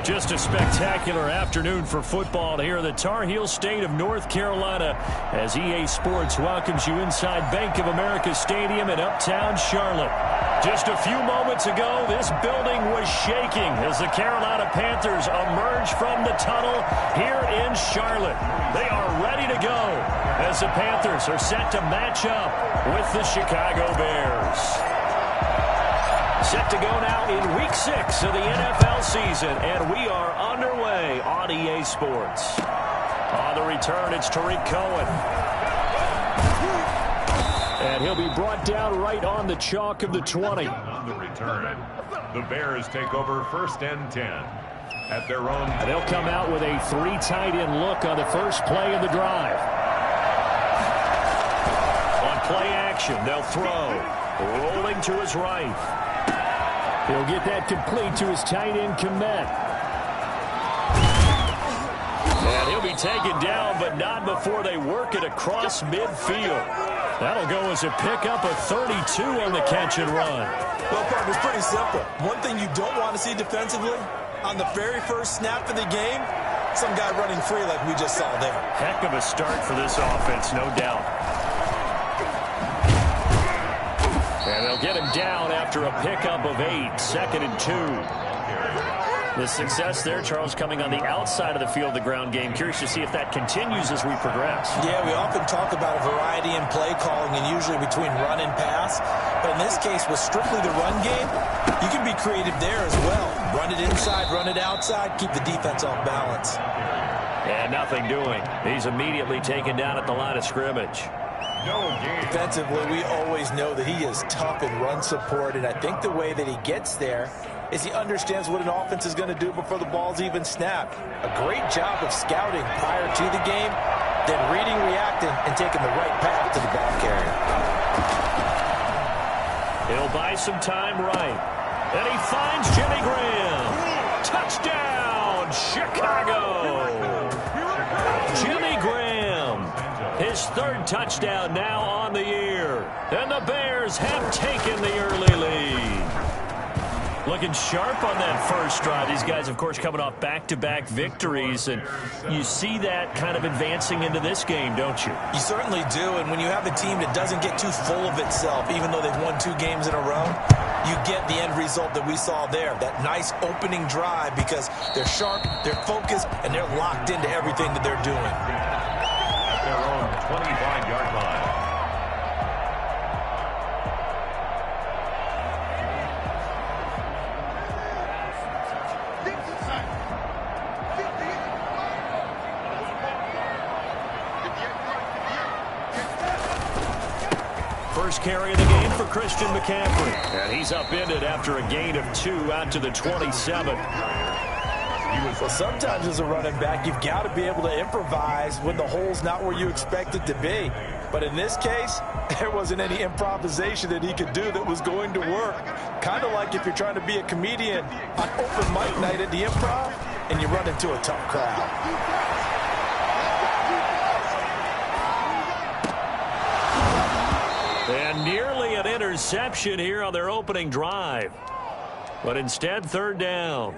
Just a spectacular afternoon for football here in the Tar Heel state of North Carolina as EA Sports welcomes you inside Bank of America Stadium in uptown Charlotte. Just a few moments ago, this building was shaking as the Carolina Panthers emerged from the tunnel here in Charlotte. They are ready to go as the Panthers are set to match up with the Chicago Bears. Set to go now in Week 6 of the NFL season, and we are underway on EA Sports. On the return, it's Tariq Cohen. And he'll be brought down right on the chalk of the 20. On the return, the Bears take over 1st and 10 at their own. And they'll come out with a 3 tight end look on the first play of the drive. On play action, they'll throw. Rolling to his right. He'll get that complete to his tight end, Kmet. And he'll be taken down, but not before they work it across midfield. That'll go as a pickup of 32 on the catch and run. Well, partner, it's pretty simple. One thing you don't want to see defensively, on the very first snap of the game, some guy running free like we just saw there. Heck of a start for this offense, no doubt. And they'll get him down after a pickup of 8, 2nd and 2. The success there, Charles, coming on the outside of the field, the ground game. Curious to see if that continues as we progress. Yeah, we often talk about a variety in play calling and usually between run and pass. But in this case, with strictly the run game, you can be creative there as well. Run it inside, run it outside, keep the defense off balance. And nothing doing. He's immediately taken down at the line of scrimmage. Defensively, we always know that he is tough in run support, and I think the way that he gets there is he understands what an offense is going to do before the ball's even snapped. A great job of scouting prior to the game, then reading, reacting, and taking the right path to the ball carrier. He'll buy some time right. And he finds Jimmy Graham. Touchdown, Chicago! Jimmy Graham, his 3rd touchdown now on the year. And the Bears have taken the early lead. Looking sharp on that first drive. These guys, of course, coming off back-to-back victories, and you see that kind of advancing into this game, don't you? You certainly do, and when you have a team that doesn't get too full of itself, even though they've won 2 games in a row, you get the end result that we saw there, that nice opening drive, because they're sharp, they're focused, and they're locked into everything that they're doing. At their own 25-yard line. First carry of the game for Christian McCaffrey. And he's upended after a gain of 2 out to the 27. Well, sometimes as a running back, you've got to be able to improvise when the hole's not where you expect it to be. But in this case, there wasn't any improvisation that he could do that was going to work. Kind of like if you're trying to be a comedian on open mic night at the Improv and you run into a tough crowd. And nearly an interception here on their opening drive. But instead, 3rd down.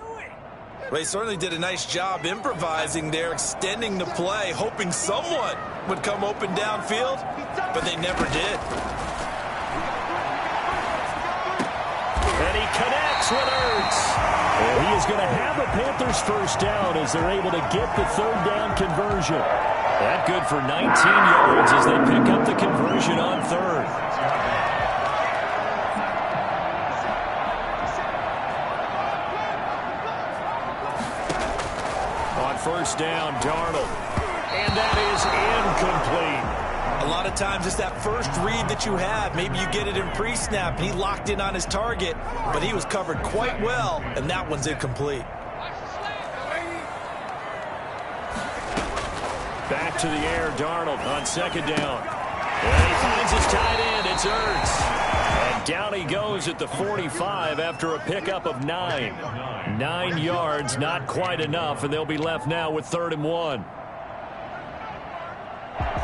Well, he certainly did a nice job improvising there, extending the play, hoping someone would come open downfield, but they never did. And he connects with Ertz. And he is going to have a Panthers first down as they're able to get the 3rd down conversion. That good for 19 yards as they pick up the conversion on 3rd. On 1st down, Darnold. And that is incomplete. A lot of times it's that first read that you have. Maybe you get it in pre-snap, and he locked in on his target, but he was covered quite well, and that one's incomplete. Back to the air, Darnold on 2nd down. And he finds his tight end. It's Ertz. And down he goes at the 45 after a pickup of 9. 9 yards, not quite enough, and they'll be left now with 3rd and 1.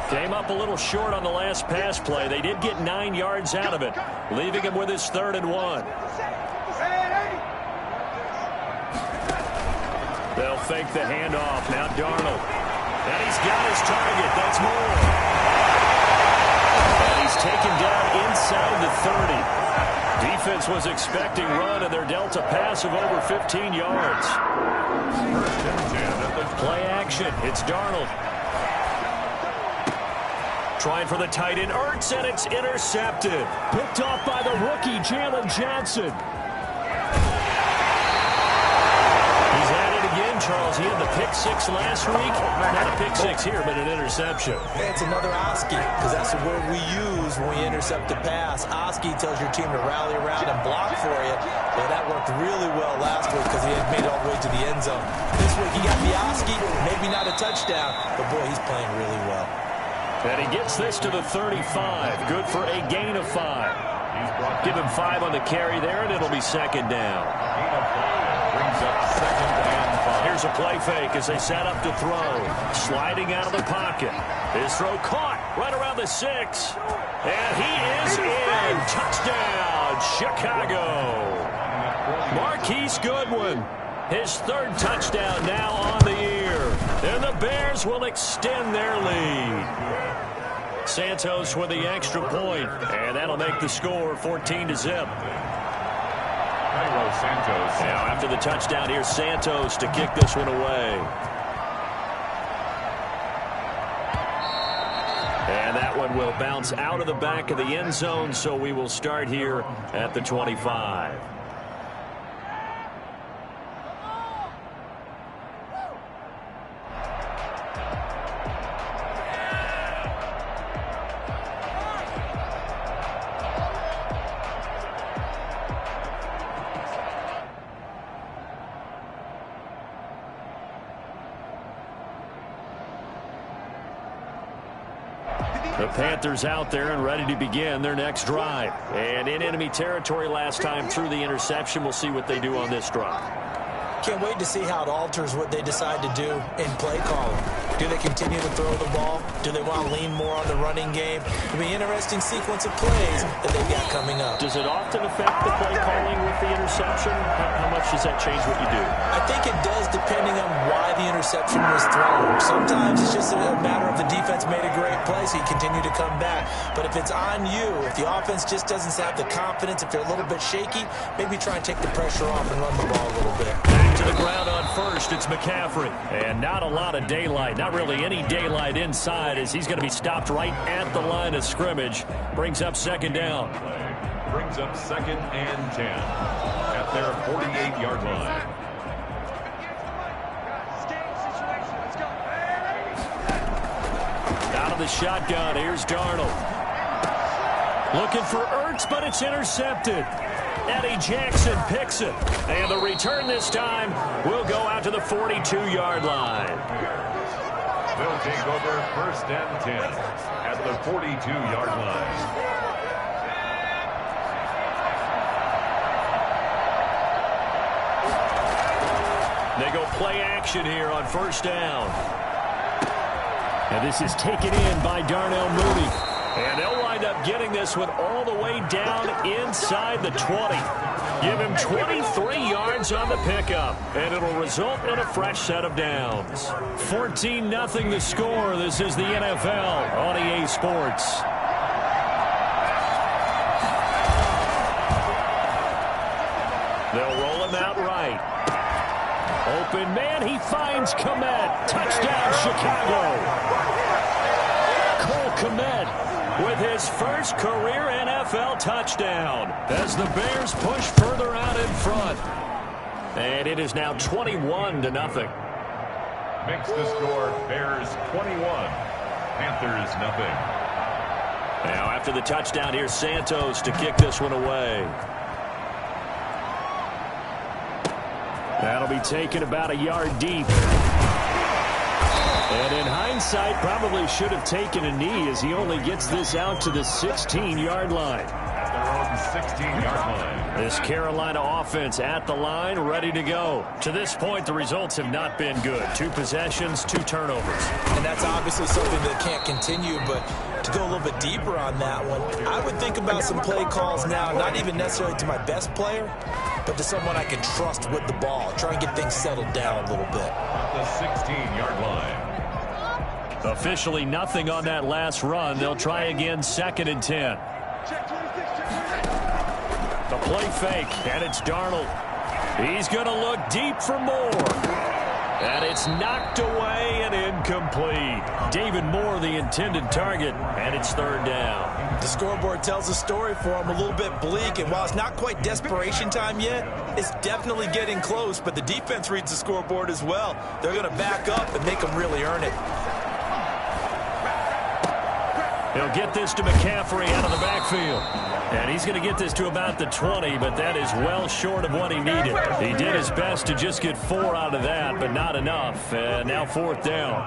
Came up a little short on the last pass play. They did get 9 yards out of it, leaving him with his 3rd and 1. They'll fake the handoff. Now Darnold. And he's got his target. That's more. And he's taken down inside the 30. Defense was expecting run, and they're dealt a pass of over 15 yards. Play action. It's Darnold. Trying for the tight end, Ertz, and it's intercepted. Picked off by the rookie, Jalen Johnson. He's at it again, Charles. He had the pick six last week. Not a pick six here, but an interception. It's another Oski, because that's the word we use when we intercept a pass. Oski tells your team to rally around and block for you. Well, that worked really well last week because he had made it all the way to the end zone. This week he got the Oski, maybe not a touchdown, but boy, he's playing really well. And he gets this to the 35. Good for a gain of 5. Give him 5 on the carry there, and it'll be second down. Gain of 5 brings up second and 5. Here's a play fake as they set up to throw. Sliding out of the pocket. His throw caught right around the 6. And he is in. Touchdown, Chicago. Marquise Goodwin. His 3rd touchdown now on the year. And the Bears will extend their lead. Santos with the extra point, and that'll make the score 14-0. Cairo Santos. Now after the touchdown, here's Santos to kick this one away. And that one will bounce out of the back of the end zone, so we will start here at the 25. The Panthers out there and ready to begin their next drive. And in enemy territory last time through the interception. We'll see what they do on this drive. Can't wait to see how it alters what they decide to do in play calling. Do they continue to throw the ball? Do they want to lean more on the running game? It'll be an interesting sequence of plays that they've got coming up. Does it often affect the play calling with the interception? How much does that change what you do? I think it does, depending on why the interception was thrown. Sometimes it's just a matter of the defense made a great play, so you continue to come back. But if it's on you, if the offense just doesn't have the confidence, if they're a little bit shaky, maybe try and take the pressure off and run the ball a little bit. Back to the ground on first, it's McCaffrey. And not a lot of daylight, not really any daylight inside, as he's going to be stopped right at the line of scrimmage. Brings up second down. Brings up second and 10 at their 48-yard line. Out of the shotgun, here's Darnold. Looking for Ertz, but it's intercepted. Eddie Jackson picks it. And the return this time will go out to the 42-yard line. They'll take over first and 10 at the 42-yard line. They go play action here on first down. And this is taken in by Darnell Mooney. And they'll wind up getting this one all the way down inside the 20. Give him 23 yards on the pickup. And it'll result in a fresh set of downs. 14-0 the score. This is the NFL on EA Sports. They'll roll him out right. Open man, he finds Kmet. Touchdown, Chicago. Cole Kmet with his first career NFL touchdown as the Bears push further out in front. And it is now 21-0. Makes the score Bears 21, Panthers nothing. Now after the touchdown, here's Santos to kick this one away. That'll be taken about a yard deep. And in hindsight, probably should have taken a knee as he only gets this out to the 16-yard line. At their own 16-yard line. This Carolina offense at the line, ready to go. To this point, the results have not been good. 2 possessions, 2 turnovers. And that's obviously something that can't continue, but to go a little bit deeper on that one, I would think about some play calls now, not even necessarily to my best player, but to someone I can trust with the ball. Try and get things settled down a little bit. The 16-yard line. Officially nothing on that last run. They'll try again, 2nd and 10. The play fake, and it's Darnold. He's going to look deep for more. And it's knocked away and incomplete. David Moore, the intended target, and it's 3rd down. The scoreboard tells a story for him, a little bit bleak, and while it's not quite desperation time yet, it's definitely getting close, but the defense reads the scoreboard as well. They're going to back up and make them really earn it. He'll get this to McCaffrey out of the backfield. And he's going to get this to about the 20, but that is well short of what he needed. He did his best to just get 4 out of that, but not enough. And now 4th down.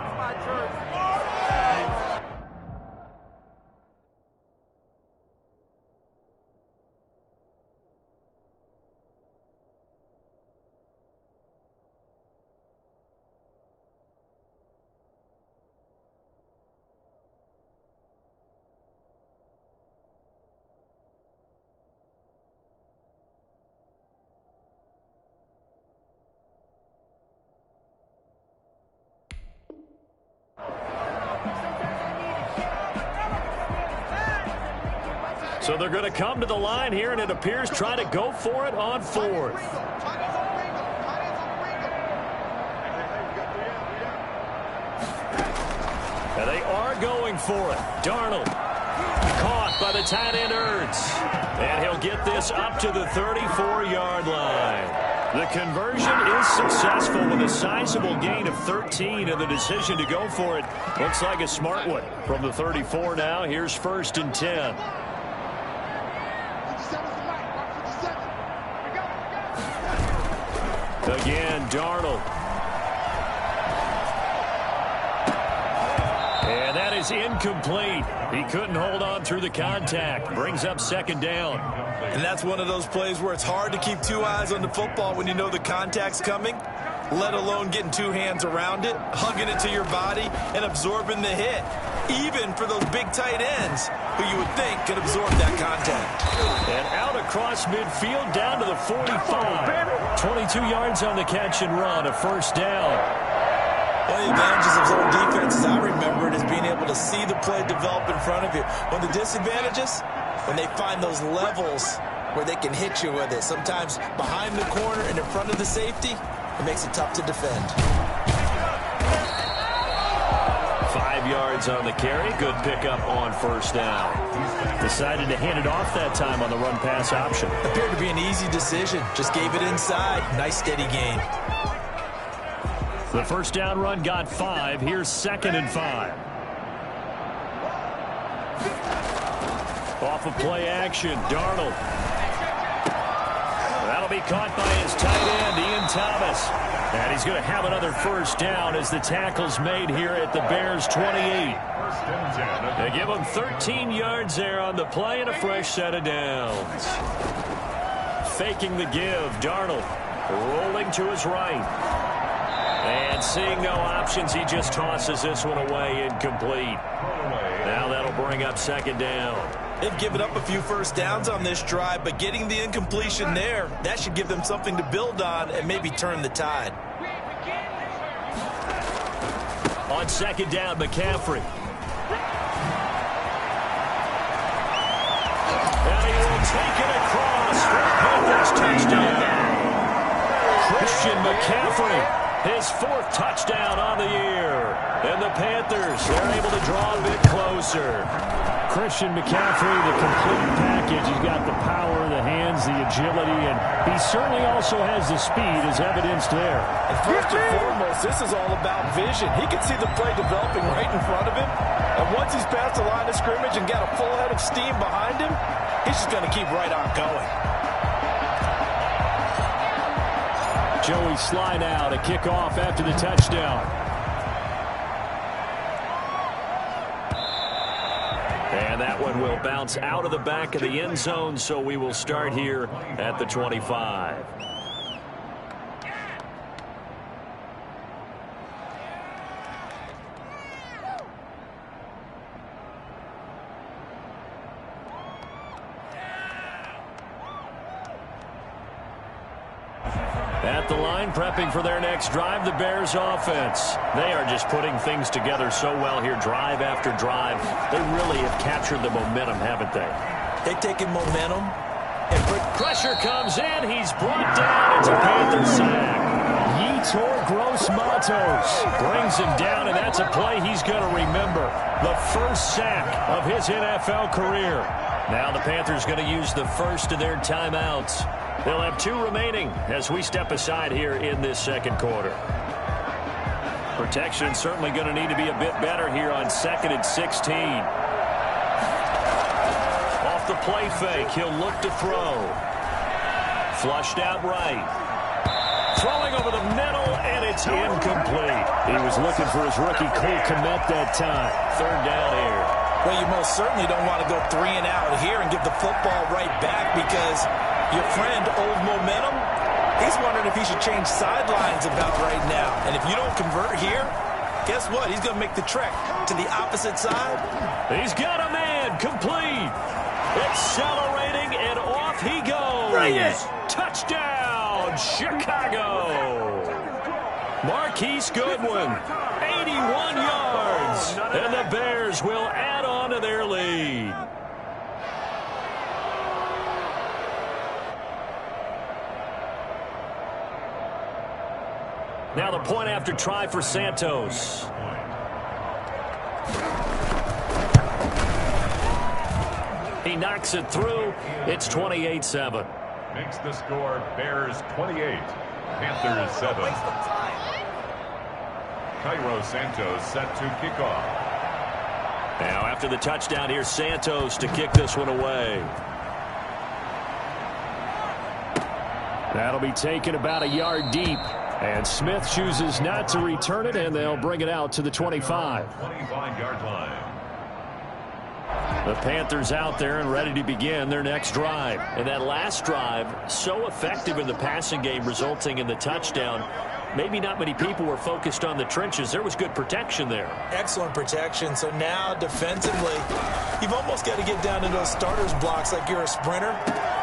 So they're going to come to the line here, and it appears try to go for it on 4th. And they are going for it. Darnold caught by the tight end Ertz. And he'll get this up to the 34-yard line. The conversion is successful with a sizable gain of 13, and the decision to go for it looks like a smart one. From the 34 now, here's 1st and 10. Again, Darnold. And that is incomplete. He couldn't hold on through the contact. Brings up 2nd down. And that's one of those plays where it's hard to keep 2 eyes on the football when you know the contact's coming, let alone getting 2 hands around it, hugging it to your body, and absorbing the hit. Even for those big tight ends who you would think could absorb that contact. And out across midfield down to the 45. 22 yards on the catch and run, a 1st down. One of the advantages of zone defense, as I remember it, is being able to see the play develop in front of you. One of the disadvantages, when they find those levels where they can hit you with it. Sometimes behind the corner and in front of the safety, it makes it tough to defend. 5 yards on the carry. Good pickup on 1st down. Decided to hand it off that time on the run-pass option. Appeared to be an easy decision. Just gave it inside. Nice steady gain. The 1st down run got 5. Here's 2nd and 5. Off of play action, Darnold. That'll be caught by his tight end, Ian Thomas. And he's going to have another 1st down as the tackle's made here at the Bears' 28. They give him 13 yards there on the play and a fresh set of downs. Faking the give, Darnold rolling to his right. And seeing no options, he just tosses this one away, incomplete. Now that'll bring up 2nd down. They've given up a few 1st downs on this drive, but getting the incompletion there, that should give them something to build on and maybe turn the tide. On 2nd down, McCaffrey. And he will take it across for a Panthers touchdown. Christian McCaffrey, his 4th touchdown on the year. And the Panthers are able to draw a bit closer. Christian McCaffrey, the complete package. He's got the power, the hands, the agility, and he certainly also has the speed as evidenced there. And first and foremost, this is all about vision. He can see the play developing right in front of him. And once he's past the line of scrimmage and got a full head of steam behind him, he's just going to keep right on going. Joey Sly now to kick off after the touchdown. And that one will bounce out of the back of the end zone, so we will start here at the 25. At the line, prepping for their next drive, the Bears offense. They are just putting things together so well here, drive after drive. They really have captured the momentum, haven't they? They've taken momentum. And pressure comes in. He's brought down. It's a Panther sack. Yetur Gross-Matos brings him down, and that's a play he's going to remember. The first sack of his NFL career. Now the Panthers going to use the first of their timeouts. They'll have 2 remaining as we step aside here in this second quarter. Protection certainly going to need to be a bit better here on 2nd and 16. Off the play fake, he'll look to throw. Flushed out right. Throwing over the middle, and it's incomplete. He was looking for his rookie Cole Kmet that time. 3rd down here. Well, you most certainly don't want to go 3 and out here and give the football right back because your friend, Old Momentum, he's wondering if he should change sidelines about right now. And if you don't convert here, guess what? He's going to make the trek to the opposite side. He's got a man complete. Accelerating, and off he goes. Bring it. Touchdown, Chicago. Marquise Goodwin, 81 yards. And the Bears will add on to their lead. Now the point after try for Santos. He knocks it through. It's 28-7. Makes the score Bears 28, Panthers 7. Cairo Santos set to kick off. Now after the touchdown, here's Santos to kick this one away. That'll be taken about a yard deep. And Smith chooses not to return it, and they'll bring it out to the 25. 25-yard line. The Panthers out there and ready to begin their next drive. And that last drive, so effective in the passing game, resulting in the touchdown. Maybe not many people were focused on the trenches. There was good protection there. Excellent protection. So now defensively, you've almost got to get down to those starters blocks like you're a sprinter.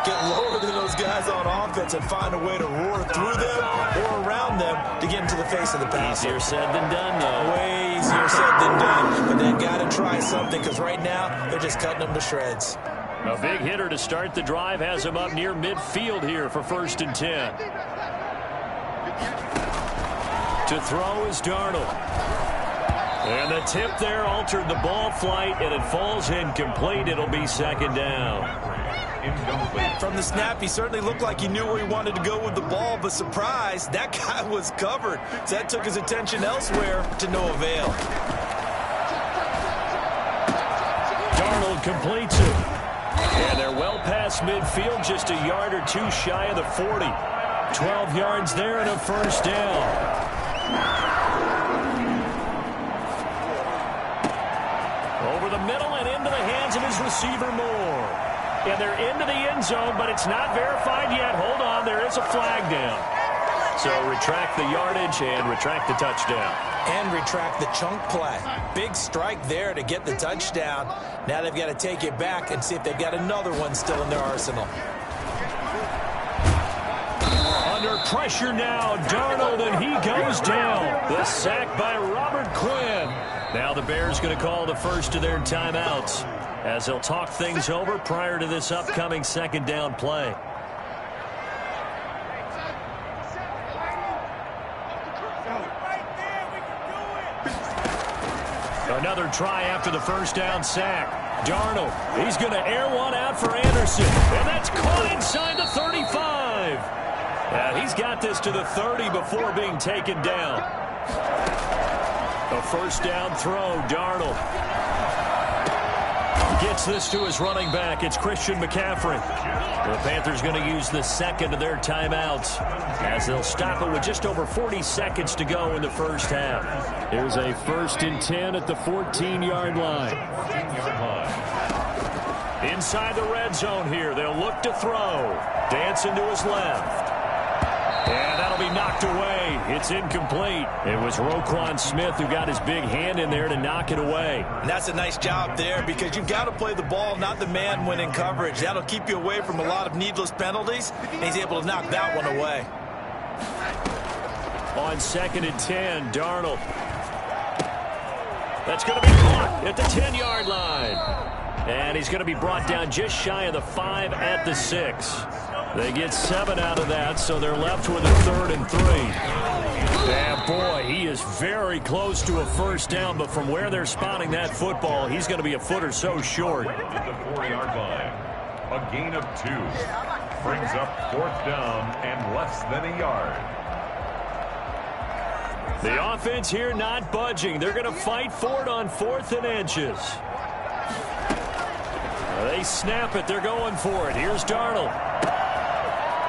Get lower than those guys on offense and find a way to roar through them or around them to get into the face of the passer. Easier said than done, though. Way easier said than done. But they've got to try something because right now they're just cutting them to shreds. A big hitter to start the drive has him up near midfield here for 1st and 10. To throw is Darnold. And the tip there altered the ball flight, and it falls incomplete. It'll be 2nd down. From the snap, he certainly looked like he knew where he wanted to go with the ball, but surprise, that guy was covered. So that took his attention elsewhere to no avail. Darnold completes it. And they're well past midfield, just a yard or 2 shy of the 40. 12 yards there and a 1st down. Over the middle and into the hands of his receiver Moore. And they're into the end zone, but it's not verified yet. Hold on, there is a flag down. So retract the yardage and retract the touchdown. And retract the chunk play. Big strike there to get the touchdown. Now they've got to take it back and see if they've got another one still in their arsenal. Under pressure now, Darnold, and he goes down. The sack by Robert Quinn. Now the Bears going to call the first of their timeouts as they'll talk things over prior to this upcoming 2nd down play. Another try after the 1st down sack. Darnold, he's going to air one out for Anderson, and that's caught inside the 35. Yeah, he's got this to the 30 before being taken down. A 1st down throw, Darnold. Gets this to his running back. It's Christian McCaffrey. The Panthers going to use the 2nd of their timeouts as they'll stop it with just over 40 seconds to go in the 1st half. Here's a 1st and 10 at the 14-yard line. Inside the red zone here. They'll look to throw. Dancing to his left. And that'll be knocked away. It's incomplete. It was Roquan Smith who got his big hand in there to knock it away. And that's a nice job there because you've got to play the ball, not the man when in coverage. That'll keep you away from a lot of needless penalties, and he's able to knock that one away. On 2nd and 10, Darnold. That's going to be caught at the 10-yard line. And he's going to be brought down just shy of the 5 at the 6. They get 7 out of that, so they're left with a 3rd and 3. And boy, he is very close to a first down, but from where they're spotting that football, he's going to be a foot or so short. At the 4-yard line, a gain of 2. Brings up 4th down and less than a yard. The offense here not budging. They're going to fight for it on 4th and inches. They snap it. They're going for it. Here's Darnold.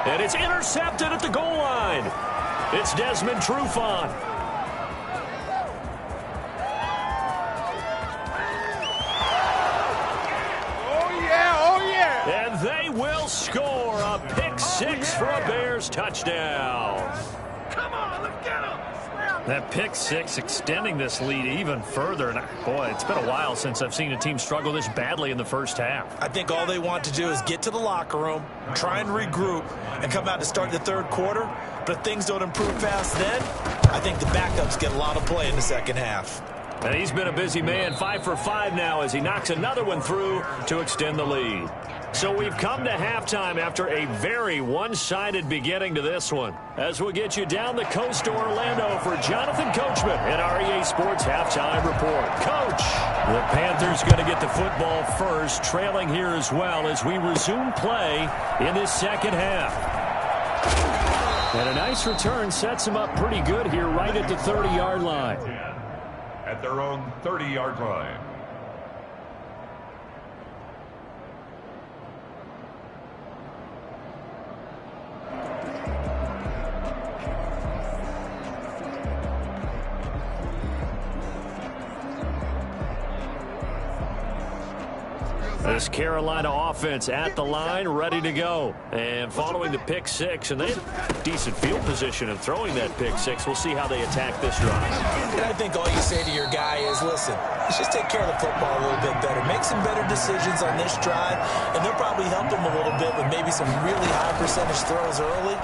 And it's intercepted at the goal line. It's Desmond Trufant. Oh, yeah. And they will score a pick-6 for a Bears touchdown. Come on, let's get him. That pick-6 extending this lead even further. And boy, it's been a while since I've seen a team struggle this badly in the first half. I think all they want to do is get to the locker room, try and regroup, and come out to start the 3rd quarter. But if things don't improve fast then, I think the backups get a lot of play in the 2nd half. And he's been a busy man, 5 for 5 now as he knocks another one through to extend the lead. So we've come to halftime after a very one-sided beginning to this one. As we'll get you down the coast to Orlando for Jonathan Coachman in our EA Sports Halftime Report. Coach, the Panthers going to get the football first, trailing here as well as we resume play in this 2nd half. And a nice return sets them up pretty good here right at the 30-yard line. At their own 30-yard line. This Carolina offense at the line, ready to go. And following the pick-6, and they have decent field position in throwing that pick-6. We'll see how they attack this drive. And I think all you say to your guy is, listen, let's just take care of the football a little bit better. Make some better decisions on this drive, and they'll probably help him a little bit with maybe some really high percentage throws early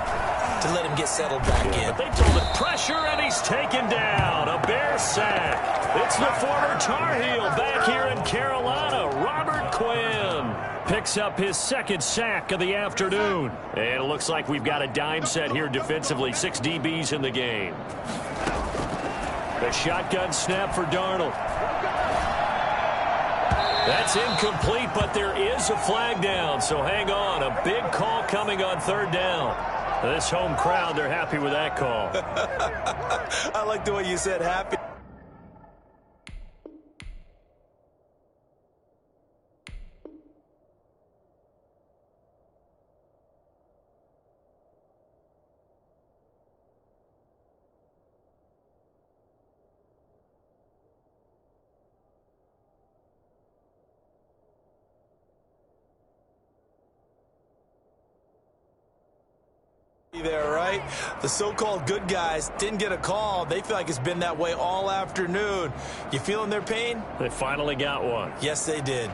to let him get settled back in. But they told him pressure, and he's taken down. A Bear sack. It's the former Tar Heel back here in Carolina, Robert Quinn. Picks up his 2nd sack of the afternoon. And it looks like we've got a dime set here defensively. 6 DBs in the game. The shotgun snap for Darnold. That's incomplete, but there is a flag down, so hang on. A big call coming on 3rd down. This home crowd, they're happy with that call. I like the way you said happy. There, right? The so-called good guys didn't get a call. They feel like it's been that way all afternoon. You feeling their pain? They finally got one. Yes, they did.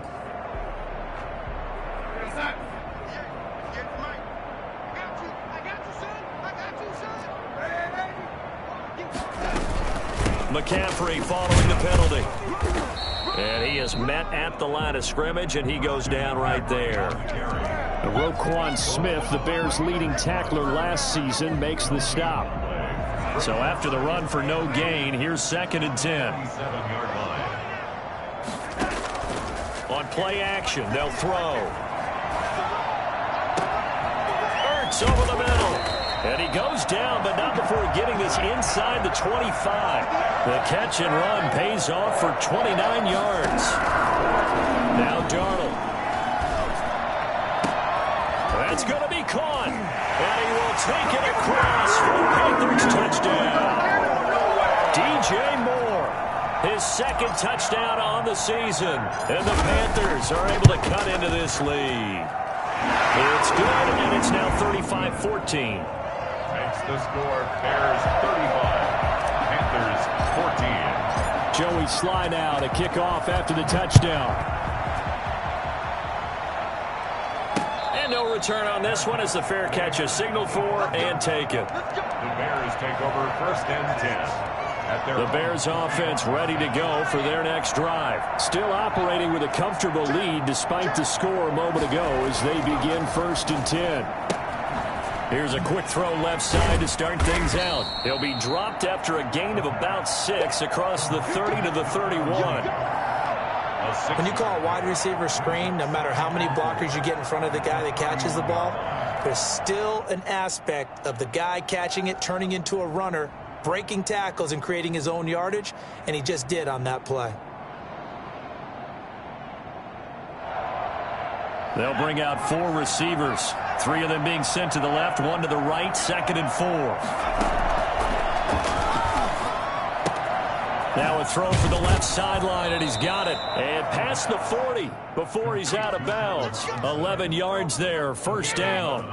McCaffrey following the penalty. And he is met at the line of scrimmage, and he goes down right there. Roquan Smith, the Bears' leading tackler last season, makes the stop. So after the run for no gain, here's 2nd and 10. On play action, they'll throw. Ertz over the middle. And he goes down, but not before getting this inside the 25. The catch and run pays off for 29 yards. Now Darnold. That's going to be caught. And he will take it across for a Panthers touchdown. DJ Moore, his 2nd touchdown on the season. And the Panthers are able to cut into this lead. It's good, and it's now 35-14. Makes the score Bears 35, Panthers 14. Joey Sly now to kick off after the touchdown. And no return on this one as the fair catch is signaled for and taken. The Bears take over 1st and 10. The Bears offense ready to go for their next drive. Still operating with a comfortable lead despite the score a moment ago as they begin 1st and 10. Here's a quick throw left side to start things out. He'll be dropped after a gain of about 6 across the 30 to the 31. When you call a wide receiver screen, no matter how many blockers you get in front of the guy that catches the ball, there's still an aspect of the guy catching it, turning into a runner, breaking tackles and creating his own yardage, and he just did on that play. They'll bring out 4 receivers, 3 of them being sent to the left, 1 to the right, 2nd and 4. Now a throw for the left sideline, and he's got it. And past the 40 before he's out of bounds. 11 yards there, 1st down.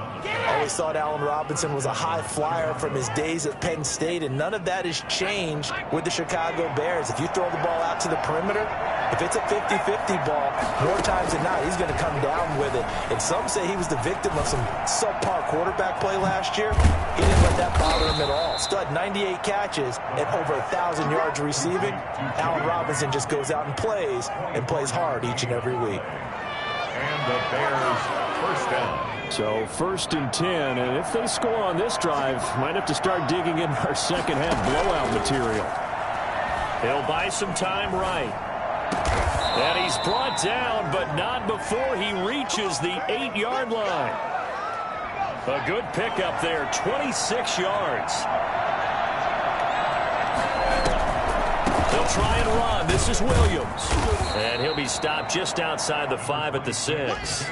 Always thought Allen Robinson was a high flyer from his days at Penn State, and none of that has changed with the Chicago Bears. If you throw the ball out to the perimeter, if it's a 50-50 ball, more times than not, he's going to come down with it. And some say he was the victim of some subpar quarterback play last year. He didn't let that bother him at all. Stud 98 catches and over 1,000 yards receiving. Allen Robinson just goes out and plays hard each and every week. And the Bears 1st down. So 1st and 10, and if they score on this drive, might have to start digging in our second half blowout material. He'll buy some time right. And he's brought down, but not before he reaches the 8-yard line. A good pickup there, 26 yards. They'll try and run. This is Williams. And he'll be stopped just outside the 5 at the 6.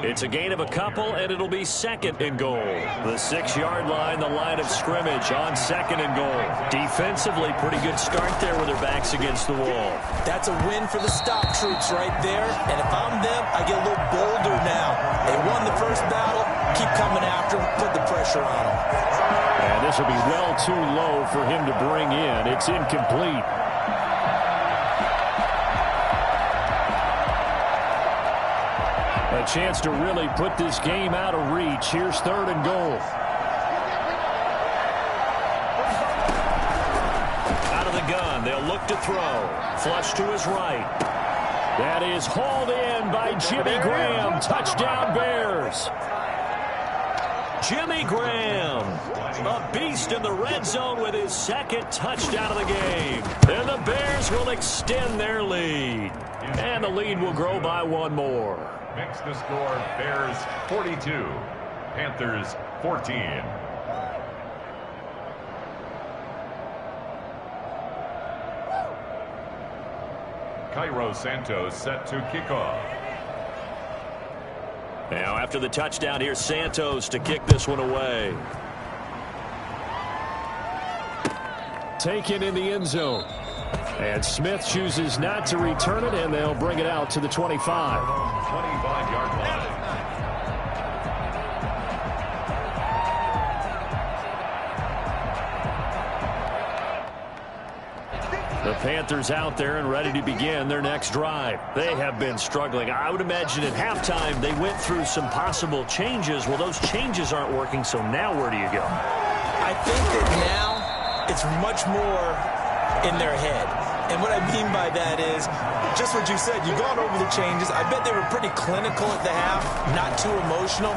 It's a gain of a couple, and it'll be 2nd and goal. The 6-yard line, the line of scrimmage on 2nd and goal. Defensively, pretty good start there with their backs against the wall. That's a win for the stop troops right there. And if I'm them, I get a little bolder now. They won the first battle. Keep coming after them. Put the pressure on them. And this will be well too low for him to bring in. It's incomplete. A chance to really put this game out of reach. Here's 3rd and goal. Out of the gun. They'll look to throw. Flush to his right. That is hauled in by Jimmy Graham. Touchdown Bears. Jimmy Graham, a beast in the red zone with his 2nd touchdown of the game. And the Bears will extend their lead. And the lead will grow by 1 more. Makes the score Bears 42, Panthers 14. Cairo Santos set to kick off. Now after the touchdown, here's Santos to kick this one away. Taken in the end zone. And Smith chooses not to return it, and they'll bring it out to the 25. 25-yard line. The Panthers out there and ready to begin their next drive. They have been struggling. I would imagine at halftime they went through some possible changes. Well, those changes aren't working, so now where do you go? I think that now it's much more in their head. And what I mean by that is just what you said. You've gone over the changes. I bet they were pretty clinical at the half, not too emotional.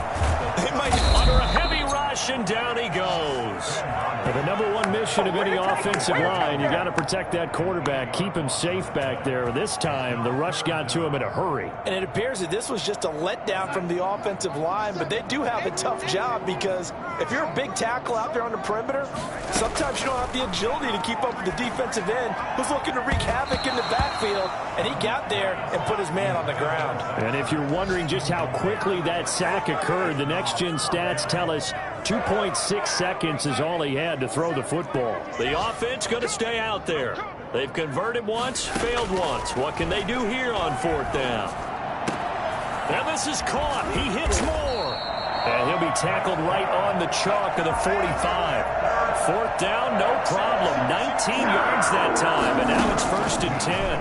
They might under a heavy rush, and down he goes. But the #1 mission of any offensive line, you got to protect that quarterback, keep him safe back there. This time, the rush got to him in a hurry. And it appears that this was just a letdown from the offensive line, but they do have a tough job because if you're a big tackle out there on the perimeter, sometimes you don't have the agility to keep up with the defensive end who's looking to wreak havoc in the backfield, and he got there and put his man on the ground. And if you're wondering just how quickly that sack occurred, the next-gen stats tell us 2.6 seconds is all he had to throw the football. The offense going to stay out there. They've converted once, failed once. What can they do here on 4th down? And this is caught. He hits more. And he'll be tackled right on the chalk of the 45. 4th down, no problem. 19 yards that time, and now it's 1st and 10.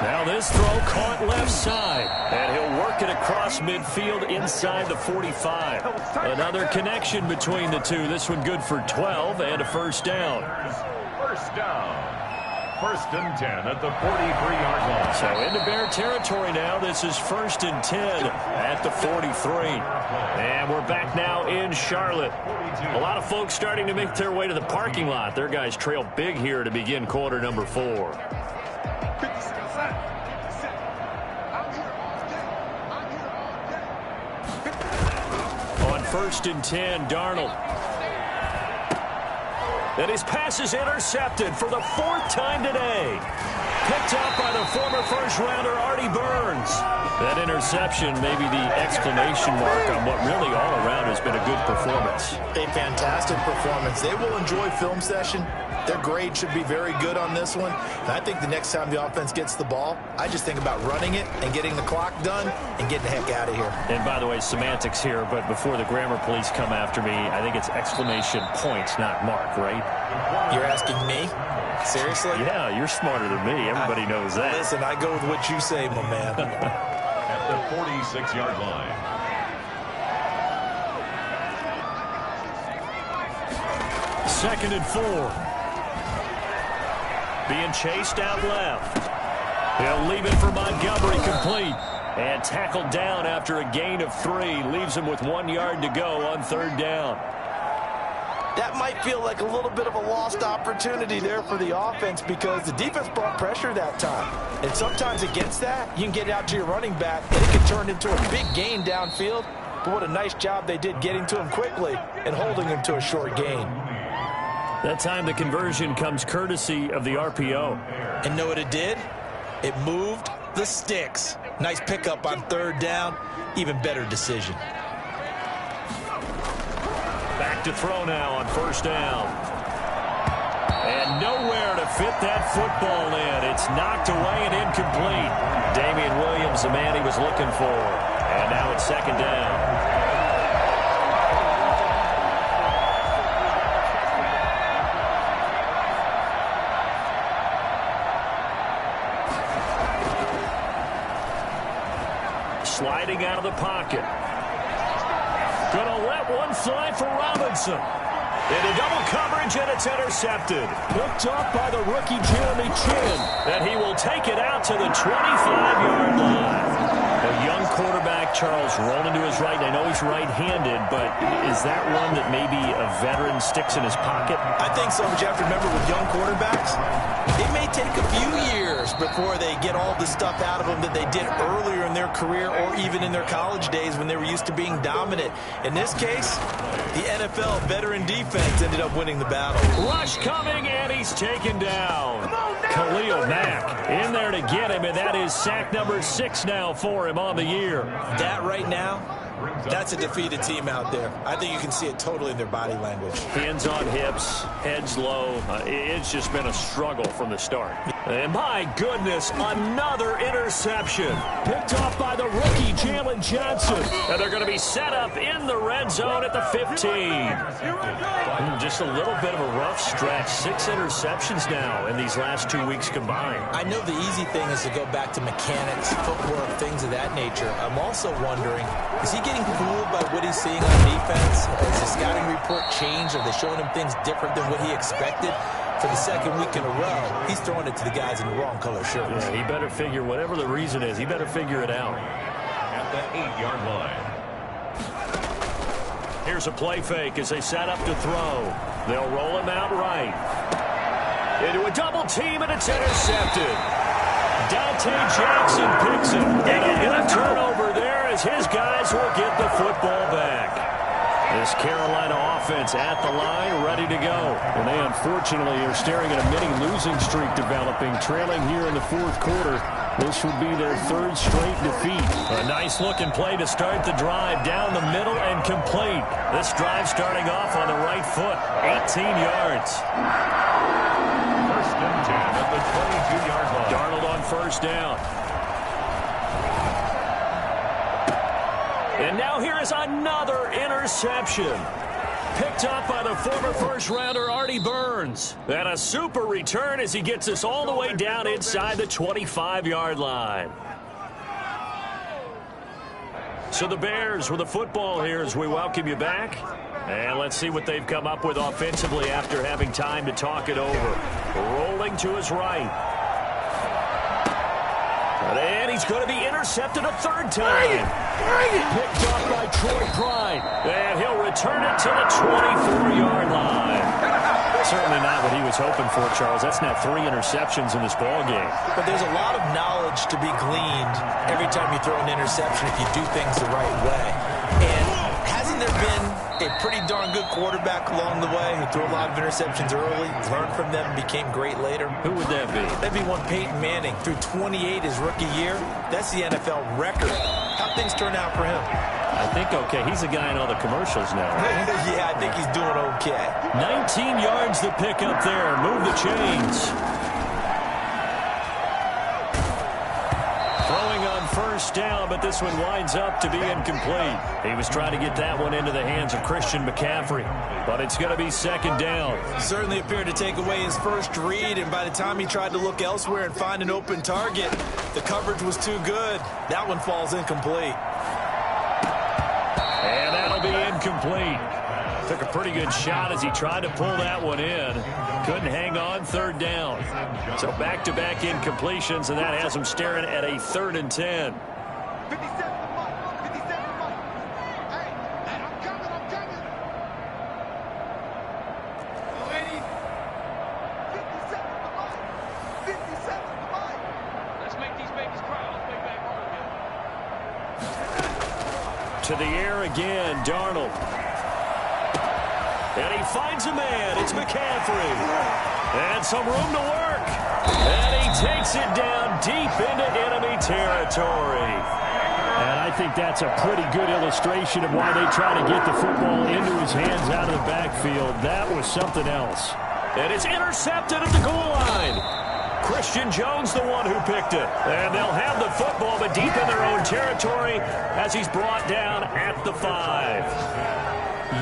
Now this throw caught left side. And he'll work it across midfield inside the 45. Another connection between the two. This one good for 12 and a first down. First down. 1st and 10 at the 43-yard line. So into Bear territory now. This is 1st and 10 at the 43. And we're back now in Charlotte. A lot of folks starting to make their way to the parking lot. Their guys trail big here to begin quarter number 4. On 1st and 10, Darnold. And his pass is intercepted for the 4th time today. Picked up by the former first-rounder Artie Burns. That interception may be the exclamation mark on what really all around has been a good performance. A fantastic performance. They will enjoy film session. Their grade should be very good on this one. And I think the next time the offense gets the ball, I just think about running it and getting the clock done and getting the heck out of here. And by the way, semantics here, but before the grammar police come after me, I think it's exclamation point, not mark, right? You're asking me? Seriously? Yeah, you're smarter than me. Everybody knows that. Listen, I go with what you say, my man. At the 46-yard line. Second and 4. Being chased out left. He'll leave it for Montgomery, complete. And tackled down after a gain of 3. Leaves him with 1 yard to go on 3rd down. That might feel like a little bit of a lost opportunity there for the offense because the defense brought pressure that time. And sometimes against that, you can get out to your running back, and it can turn into a big gain downfield. But what a nice job they did getting to him quickly and holding him to a short gain. That time the conversion comes courtesy of the RPO. And know what it did? It moved the sticks. Nice pickup on 3rd down. Even better decision. Back to throw now on 1st down. And nowhere to fit that football in. It's knocked away and incomplete. Damian Williams, the man he was looking for. And now it's 2nd down. Sliding out of the pocket. Gonna let one fly for Robinson. Into double coverage, and it's intercepted. Picked up by the rookie Jeremy Chinn. And he will take it out to the 25-yard line. A young quarterback, Charles, rolling to his right. I know he's right-handed, but is that one that maybe a veteran sticks in his pocket? I think so, but you have to remember with young quarterbacks, it may take a few years before they get all the stuff out of them that they did earlier in their career or even in their college days when they were used to being dominant. In this case, the NFL veteran defense ended up winning the battle. Rush coming, and he's taken down. Khalil Mack in there to get him, and that is sack number 6 now for him on the year. That right now, that's a defeated team out there. I think you can see it totally in their body language. Hands on hips, heads low. It's just been a struggle from the start. And my goodness, another interception. Picked off by the rookie, Jalen Johnson. And they're going to be set up in the red zone at the 15. Just a little bit of a rough stretch. 6 interceptions now in these last 2 weeks combined. I know the easy thing is to go back to mechanics, footwork, things of that nature. I'm also wondering, is he getting fooled by what he's seeing on defense? Has the scouting report changed? Are they showing him things different than what he expected? For the 2nd week in a row, he's throwing it to the guys in the wrong color shirts. Yeah, he better figure, whatever the reason is, he better figure it out. At the 8-yard line. Here's a play fake as they set up to throw. They'll roll him out right. Into a double team, and it's intercepted. Dante Jackson picks it. And he'll get a turnover there as his guys will get the football back. This Carolina offense at the line, ready to go. And they unfortunately are staring at a mini losing streak developing, trailing here in the 4th quarter. This would be their 3rd straight defeat. A nice looking play to start the drive down the middle and complete. This drive starting off on the right foot, 18 yards. 1st and 10 at the 22-yard line. Darnold on 1st down. And now here is another interception. Picked up by the former first-rounder Artie Burns. And a super return as he gets us all the way down inside the 25-yard line. So the Bears with the football here as we welcome you back. And let's see what they've come up with offensively after having time to talk it over. Rolling to his right. And he's going to be intercepted a third time. Picked up by Troy Pride. And he'll return it to the 24-yard line. Certainly not what he was hoping for, Charles. That's now 3 interceptions in this ball game. But there's a lot of knowledge to be gleaned every time you throw an interception if you do things the right way. And hasn't there been a pretty darn good quarterback along the way who threw a lot of interceptions early, learned from them, and became great later? Who would that be? That'd be one Peyton Manning. Threw 28 his rookie year. That's the NFL record. How things turn out for him? I think okay. He's a guy in all the commercials now. Right? Yeah, I think he's doing okay. 19 yards to pick up there. Move the chains. Throwing on first down, but this one winds up to be incomplete. He was trying to get that one into the hands of Christian McCaffrey, but it's going to be second down. Certainly appeared to take away his first read, and by the time he tried to look elsewhere and find an open target, the coverage was too good. That one falls incomplete. And that'll be incomplete. Took a pretty good shot as he tried to pull that one in. Couldn't hang on, third down. So back-to-back incompletions, and that has him staring at a 3rd and 10. To the air again, Darnold. And he finds a man. It's McCaffrey. And some room to work. And he takes it down deep into enemy territory. And I think that's a pretty good illustration of why they try to get the football into his hands out of the backfield. That was something else. And it's intercepted at the goal line. Christian Jones, the one who picked it. And they'll have the football, but deep in their own territory as he's brought down at the 5.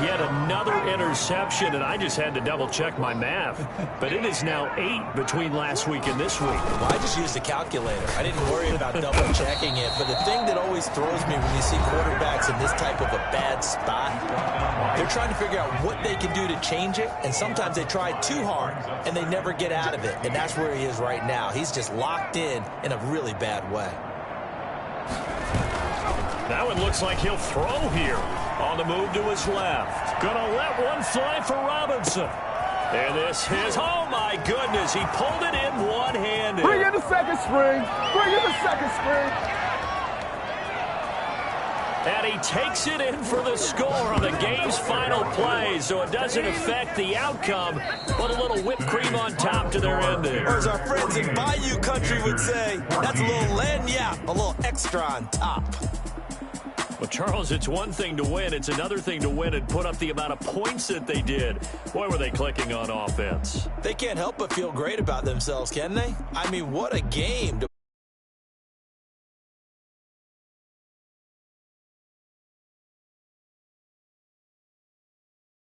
Yet another interception, and I just had to double-check my math. But it is now 8 between last week and this week. Well, I just used a calculator. I didn't worry about double-checking it. But the thing that always throws me when you see quarterbacks in this type of a bad spot, they're trying to figure out what they can do to change it, and sometimes they try too hard, and they never get out of it. And that's where he is right now. He's just locked in a really bad way. That one looks like he'll throw here. On the move to his left. Gonna let one fly for Robinson. And this is, oh my goodness, he pulled it in one-handed. Bring in the second string. Bring in the second string. And he takes it in for the score on the game's final play, so it doesn't affect the outcome, but a little whipped cream on top to their ending. Or as our friends in Bayou Country would say, that's a little lagniappe, a little extra on top. Well, Charles, it's one thing to win. It's another thing to win and put up the amount of points that they did. Boy, were they clicking on offense. They can't help but feel great about themselves, can they? I mean, what a game to